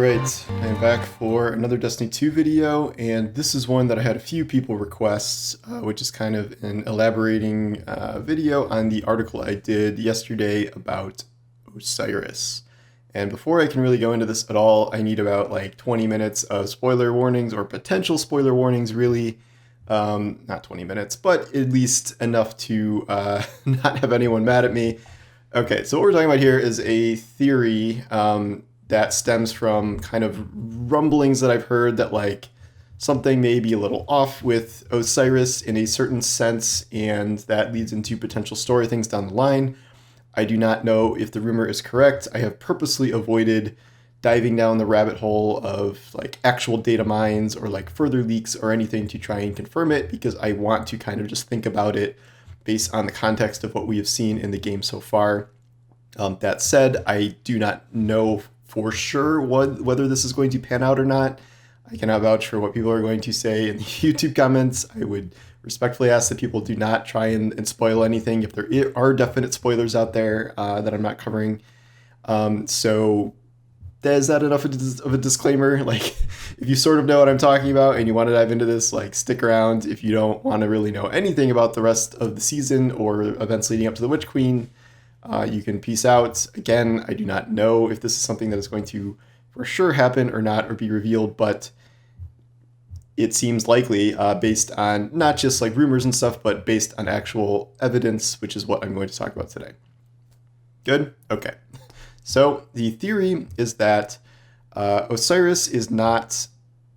Alright, I am back for another Destiny 2 video, and this is one that I had a few people request, which is kind of an elaborating video on the article I did yesterday about Osiris. And before I can really go into this at all, I need about like 20 minutes of spoiler warnings, or potential spoiler warnings really. Not 20 minutes, but at least enough to not have anyone mad at me. Okay, so what we're talking about here is a theory that stems from kind of rumblings that I've heard that like something may be a little off with Osiris in a certain sense, and that leads into potential story things down the line. I do not know if the rumor is correct. I have purposely avoided diving down the rabbit hole of like actual data mines or like further leaks or anything to try and confirm it, because I want to kind of just think about it based on the context of what we have seen in the game so far. That said, I do not know for sure whether this is going to pan out or not. I cannot vouch for what people are going to say in the YouTube comments. I would respectfully ask that people do not try and spoil anything if there are definite spoilers out there that I'm not covering. So is that enough of a disclaimer? Like, if you sort of know what I'm talking about and you want to dive into this, like, stick around. If you don't want to really know anything about the rest of the season or events leading up to the Witch Queen, you can peace out. Again, I do not know if this is something that is going to for sure happen or not, or be revealed, but it seems likely based on not just like rumors and stuff, but based on actual evidence, which is what I'm going to talk about today. Good? Okay. So the theory is that Osiris is not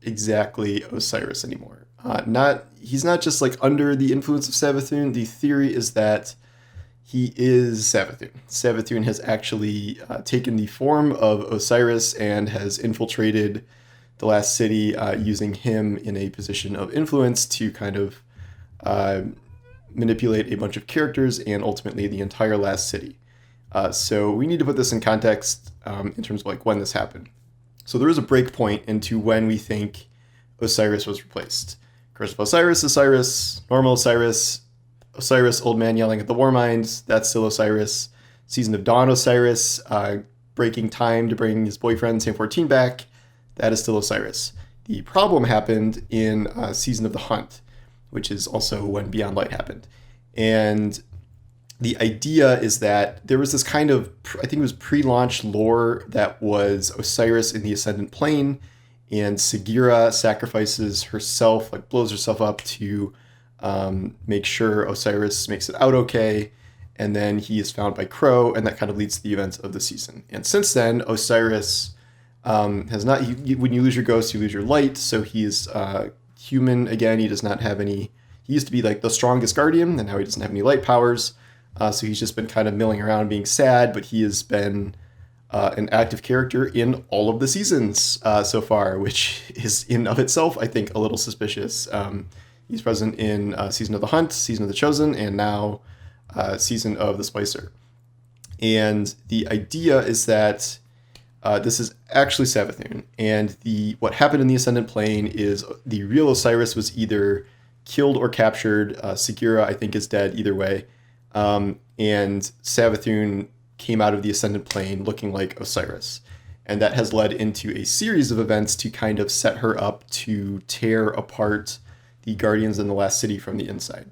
exactly Osiris anymore. He's not just like under the influence of Savathun. The theory is that he is Savathun. Savathun has actually taken the form of Osiris and has infiltrated the last city using him in a position of influence to kind of manipulate a bunch of characters and ultimately the entire last city. So we need to put this in context in terms of like when this happened. So there is a break point into when we think Osiris was replaced. Curse of Osiris, Osiris, normal Osiris, Osiris, old man yelling at the Warmind, that's still Osiris. Season of Dawn Osiris, breaking time to bring his boyfriend Sam 14 back, that is still Osiris. The problem happened in Season of the Hunt, which is also when Beyond Light happened. And the idea is that there was this kind of, I think it was pre-launch lore that was Osiris in the Ascendant Plane, and Sagira sacrifices herself, like blows herself up to make sure Osiris makes it out okay, and then he is found by Crow, and that kind of leads to the events of the season. And since then, Osiris has not, when you lose your ghost, you lose your light, so he is human again. He does not have any, he used to be like the strongest guardian, and now he doesn't have any light powers, so he's just been kind of milling around being sad, but he has been an active character in all of the seasons so far, which is in of itself, I think, a little suspicious. He's present in Season of the Hunt, Season of the Chosen, and now Season of the Splicer. And the idea is that this is actually Savathun, and what happened in the Ascendant Plane is the real Osiris was either killed or captured. Sagira, I think, is dead either way. And Savathun came out of the Ascendant Plane looking like Osiris. And that has led into a series of events to kind of set her up to tear apart the Guardians in the Last City from the inside.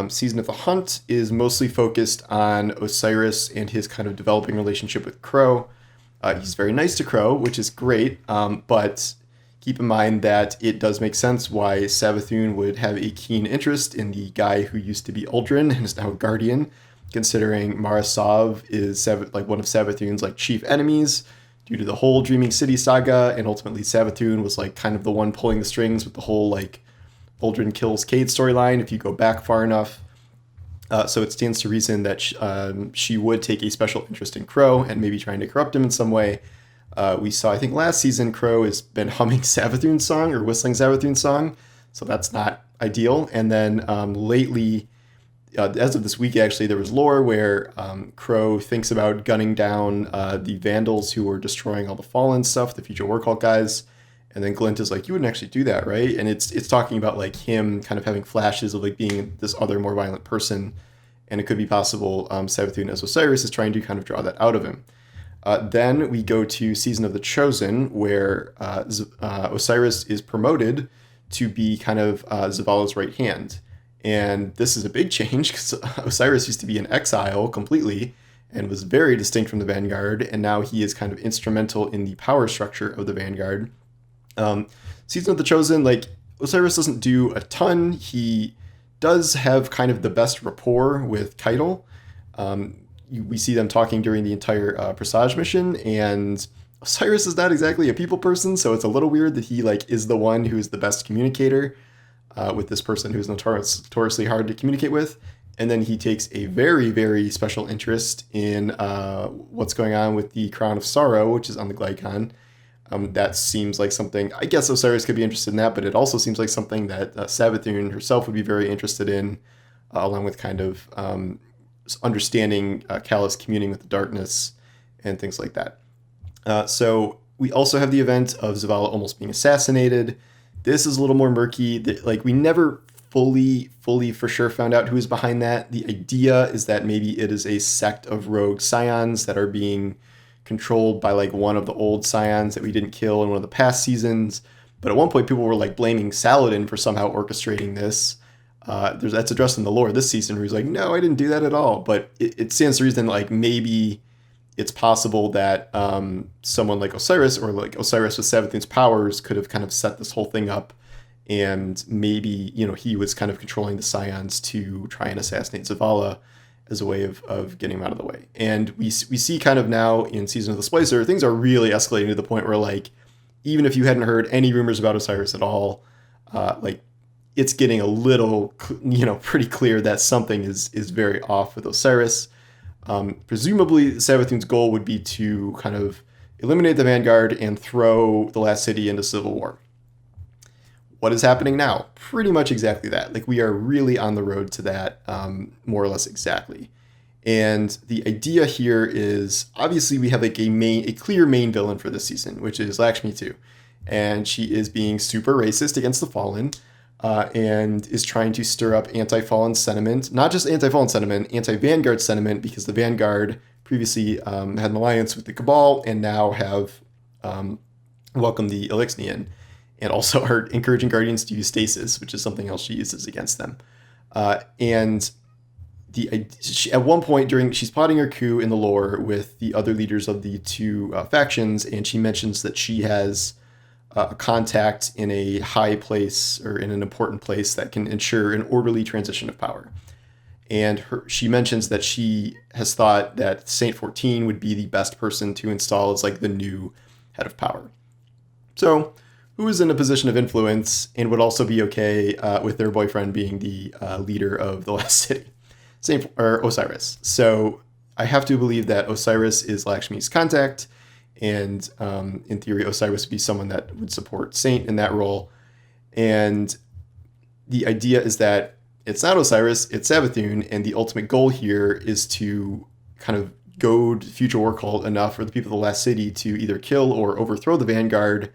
Season of the Hunt is mostly focused on Osiris and his kind of developing relationship with Crow. He's very nice to Crow, which is great, but keep in mind that it does make sense why Savathun would have a keen interest in the guy who used to be Uldren and is now a Guardian, considering Mara Sov is like one of Savathun's like chief enemies due to the whole Dreaming City saga, and ultimately Savathun was like kind of the one pulling the strings with the whole like Uldren kills Cade storyline if you go back far enough. So it stands to reason that she would take a special interest in Crow and maybe trying to corrupt him in some way. We saw, I think last season, Crow has been humming Savathun's song or whistling Savathun's song, so that's not ideal. And then lately, as of this week actually, there was lore where Crow thinks about gunning down the Vandals who were destroying all the Fallen stuff, the future War Cult guys. And then Glint is like, you wouldn't actually do that, right? And it's talking about like him kind of having flashes of like being this other more violent person, and it could be possible Savathun as Osiris is trying to kind of draw that out of him. Then we go to Season of the Chosen, where Osiris is promoted to be kind of Zavala's right hand. And this is a big change because Osiris used to be in exile completely and was very distinct from the Vanguard, and now he is kind of instrumental in the power structure of the Vanguard. Season of the Chosen, like, Osiris doesn't do a ton. He does have kind of the best rapport with Keitel. We see them talking during the entire Presage mission, and Osiris is not exactly a people person, so it's a little weird that he like is the one who's the best communicator with this person who's notoriously hard to communicate with. And then he takes a very, very special interest in what's going on with the Crown of Sorrow, which is on the Glycon. That seems like something, I guess Osiris could be interested in that, but it also seems like something that Savathun herself would be very interested in, along with kind of understanding Callus communing with the darkness and things like that. So we also have the event of Zavala almost being assassinated. This is a little more murky. Like, we never fully for sure found out who is behind that. The idea is that maybe it is a sect of rogue scions that are being controlled by like one of the old scions that we didn't kill in one of the past seasons. But at one point people were like blaming Saladin for somehow orchestrating this. That's addressed in the lore this season where he's like, no, I didn't do that at all. But it stands to reason like maybe it's possible that someone like Osiris or like Osiris with Savathun's powers could have kind of set this whole thing up. And maybe, he was kind of controlling the scions to try and assassinate Zavala as a way of getting him out of the way. And we see kind of now in Season of the Splicer, things are really escalating to the point where, like, even if you hadn't heard any rumors about Osiris at all, like, it's getting a little, pretty clear that something is very off with Osiris. Presumably, Savathun's goal would be to kind of eliminate the Vanguard and throw the last city into civil war. What is happening now? Pretty much exactly that. Like, we are really on the road to that, more or less exactly. And the idea here is, obviously, we have like a clear main villain for this season, which is Lakshmi 2. And she is being super racist against the Fallen, and is trying to stir up anti-Fallen sentiment. Not just anti-Fallen sentiment, anti-Vanguard sentiment, because the Vanguard previously had an alliance with the Cabal and now have welcomed the Elixnian. And also are encouraging Guardians to use stasis, which is something else she uses against them. And at one point she's plotting her coup in the lore with the other leaders of the two factions, and she mentions that she has a contact in a high place or in an important place that can ensure an orderly transition of power. And she mentions that she has thought that Saint 14 would be the best person to install as like the new head of power. So, who is in a position of influence and would also be okay with their boyfriend being the leader of the last city, Osiris. So I have to believe that Osiris is Lakshmi's contact, and in theory, Osiris would be someone that would support Saint in that role. And the idea is that it's not Osiris, it's Savathun, and the ultimate goal here is to kind of goad Future War Cult enough for the people of the last city to either kill or overthrow the Vanguard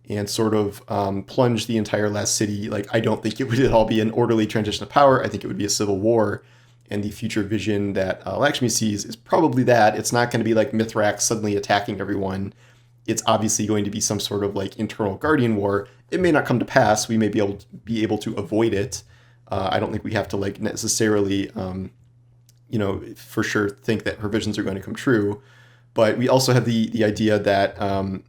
and sort of plunge the entire last city. Like, I don't think it would at all be an orderly transition of power. I think it would be a civil war. And the future vision that Lakshmi sees is probably that. It's not going to be like Mithrax suddenly attacking everyone. It's obviously going to be some sort of like internal Guardian war. It may not come to pass. We may be able to avoid it. I don't think we have to like necessarily, for sure think that her visions are going to come true. But we also have the idea that,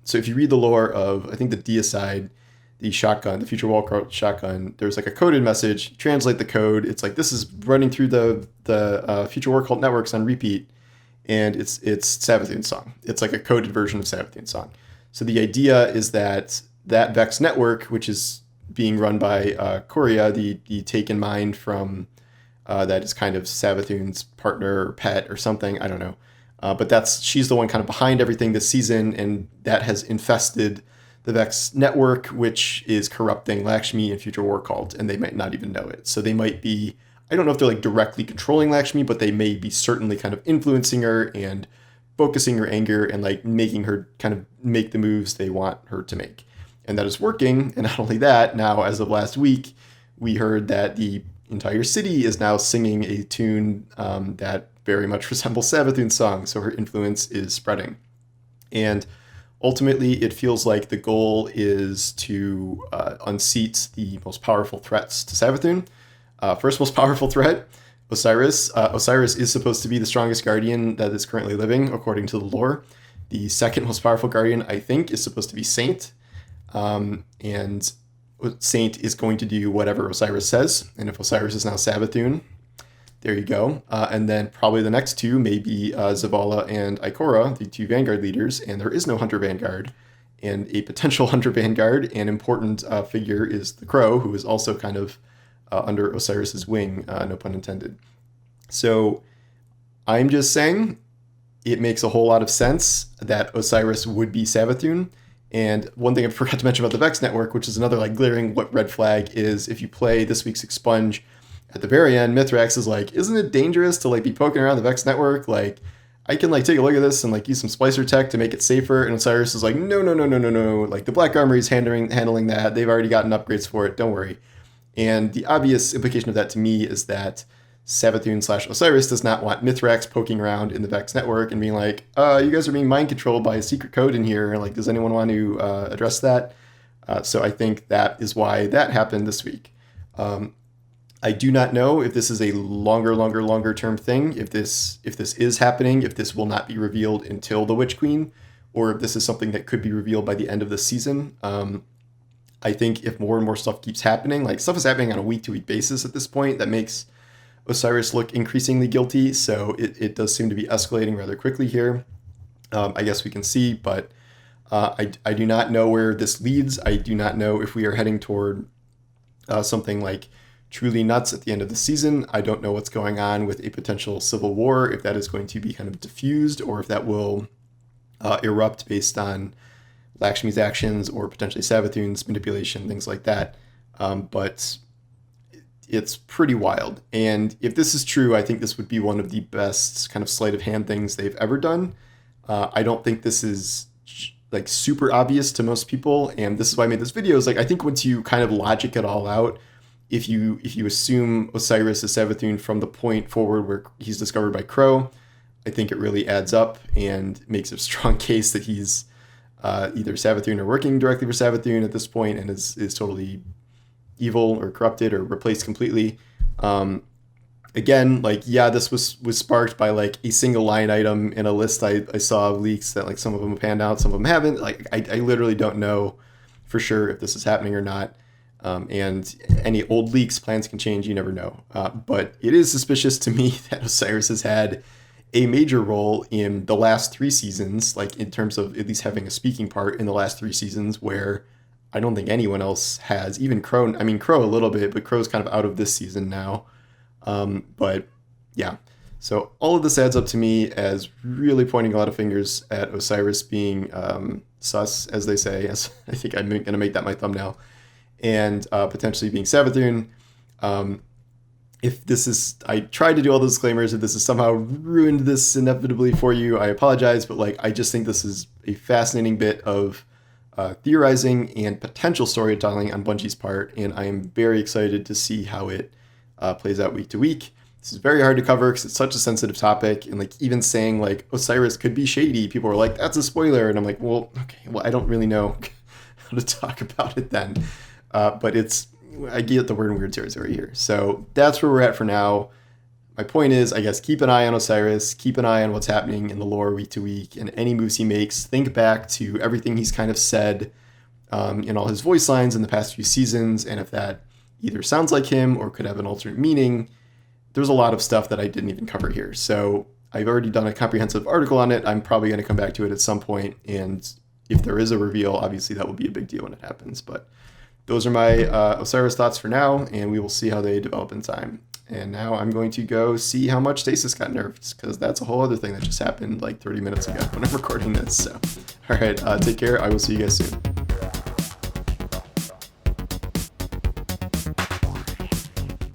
so if you read the lore of, I think the Deicide, the shotgun, the Future Wall shotgun, there's like a coded message, translate the code. It's like, this is running through the Future War Cult networks on repeat, and it's Savathun's song. It's like a coded version of Savathun's song. So the idea is that Vex network, which is being run by Korea, the taken mind from, that is kind of Savathun's partner or pet or something, I don't know. But she's the one kind of behind everything this season, and that has infested the Vex network, which is corrupting Lakshmi and Future War Cult, and they might not even know it. So they might be, I don't know if they're like directly controlling Lakshmi, but they may be certainly kind of influencing her and focusing her anger and like making her kind of make the moves they want her to make. And that is working. And not only that, now as of last week, we heard that the entire city is now singing a tune that very much resembles Savathun's song, so her influence is spreading. And ultimately, it feels like the goal is to unseat the most powerful threats to Savathûn. First most powerful threat, Osiris. Osiris is supposed to be the strongest guardian that is currently living, according to the lore. The second most powerful guardian, I think, is supposed to be Saint. And Saint is going to do whatever Osiris says. And if Osiris is now Savathûn, there you go. And then probably the next two may be Zavala and Ikora, the two Vanguard leaders. And there is no Hunter Vanguard. And a potential Hunter Vanguard, an important figure, is the Crow, who is also kind of under Osiris's wing, no pun intended. So I'm just saying it makes a whole lot of sense that Osiris would be Savathûn. And one thing I forgot to mention about the Vex network, which is another like glaring what red flag, is if you play this week's Expunge at the very end, Mithrax is like, isn't it dangerous to like be poking around the Vex network? Like, I can like take a look at this and like use some splicer tech to make it safer. And Osiris is like, no. Like the Black Armory is handling that. They've already gotten upgrades for it. Don't worry. And the obvious implication of that to me is that Savathûn/Osiris does not want Mithrax poking around in the Vex network and being like, you guys are being mind controlled by a secret code in here. Like, does anyone want to address that? So I think that is why that happened this week. I do not know if this is a longer term thing, if this is happening, if this will not be revealed until the Witch Queen, or if this is something that could be revealed by the end of the season. I think if more and more stuff keeps happening, like stuff is happening on a week-to-week basis at this point, that makes Osiris look increasingly guilty. So it does seem to be escalating rather quickly here. I guess we can see, but I do not know where this leads. I do not know if we are heading toward something like truly nuts at the end of the season. I don't know what's going on with a potential civil war, if that is going to be kind of diffused or if that will erupt based on Lakshmi's actions or potentially Savathûn's manipulation, things like that. But it's pretty wild. And if this is true, I think this would be one of the best kind of sleight of hand things they've ever done. I don't think this is like super obvious to most people. And this is why I made this video, is like, I think once you kind of logic it all out, if you assume Osiris is Savathûn from the point forward where he's discovered by Crow, I think it really adds up and makes a strong case that he's either Savathûn or working directly for Savathûn at this point and is totally evil or corrupted or replaced completely. Again, like, yeah, this was sparked by like a single line item in a list I saw of leaks that like some of them have panned out, some of them haven't. Like I literally don't know for sure if this is happening or not. And any old leaks, plans can change, you never know. But it is suspicious to me that Osiris has had a major role in the last 3 seasons, like in terms of at least having a speaking part in the last 3 seasons, where I don't think anyone else has. Even Crow, I mean, Crow a little bit, but Crow's kind of out of this season now. But yeah, so all of this adds up to me as really pointing a lot of fingers at Osiris being sus, as they say. As I think I'm going to make that my thumbnail. And potentially being Savathûn. If this is, I tried to do all those disclaimers. If this has somehow ruined this inevitably for you, I apologize. But like, I just think this is a fascinating bit of theorizing and potential storytelling on Bungie's part, and I am very excited to see how it plays out week to week. This is very hard to cover because it's such a sensitive topic, and like even saying like Osiris could be shady, people are like, that's a spoiler, and I'm like, well, okay, well, I don't really know how to talk about it then. But I get the word in weird territory here. So that's where we're at for now. My point is, I guess, keep an eye on Osiris, keep an eye on what's happening in the lore week to week, and any moves he makes, think back to everything he's kind of said in all his voice lines in the past few seasons, and if that either sounds like him or could have an alternate meaning. There's a lot of stuff that I didn't even cover here. So I've already done a comprehensive article on it. I'm probably going to come back to it at some point, and if there is a reveal, obviously that will be a big deal when it happens. But those are my Osiris thoughts for now, and we will see how they develop in time. And now I'm going to go see how much Stasis got nerfed, because that's a whole other thing that just happened like 30 minutes ago when I'm recording this. So, all right, take care. I will see you guys soon.